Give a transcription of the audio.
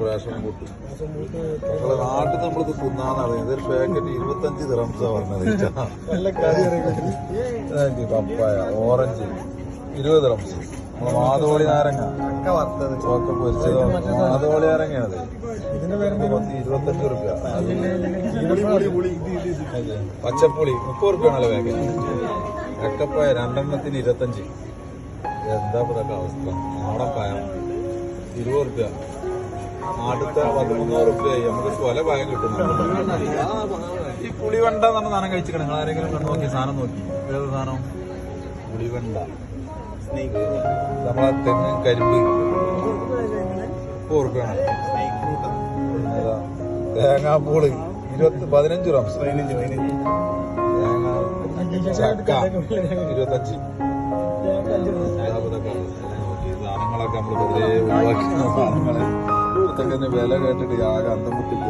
പ്രാവശ്യം കൂട്ടി. നമ്മളെ നാട്ടിൽ നമ്മളിത് തിന്നാന്നാണ്. ഇതൊരു പാക്കറ്റ് 25 ദിറംസാ പറഞ്ഞത്. പപ്പായ ഓറഞ്ച് 20 ദിറംസ്. നമ്മളെ മാതോളി നാരങ്ങ ഒക്കെ പൊരിച്ചത് മാതോളി നാരങ്ങയാണത്. 25 റുപ്യ. പച്ചപ്പുളി 30 റുപ്യാണല്ലോ പാക്കറ്റ്. ചക്കപ്പായ 2 25. എന്താ ഇതൊക്കെ അവസ്ഥ? നാടൻ പയം 20 റുപ്യ. അടുത്ത 13 റുപ്യായി. നമുക്ക് പല പയം കിട്ടുന്നുണ്ട്. ഈ പുളിവണ്ട നമ്മൾ സാധനം കഴിച്ചിട്ട് നിങ്ങൾ ആരെങ്കിലും കണ്ടു നോക്കി? സാധനം നോക്കി ഏത് സാധനം? പുളിവണ്ട. നമ്മളെ തെങ്ങ് കരിമ്പ് 30 റുപ്യാണ്. തേങ്ങാപ്പൂള് 15 റംസ്. തേങ്ങ ചക്ക 25. സാധനങ്ങളൊക്കെ നമ്മൾ പൊതുവെ ഒഴിവാക്കുന്ന സാധനങ്ങള് ഇതൊക്കെ വില കേട്ടിട്ട് ആകെ അന്തം മുട്ടില്ല.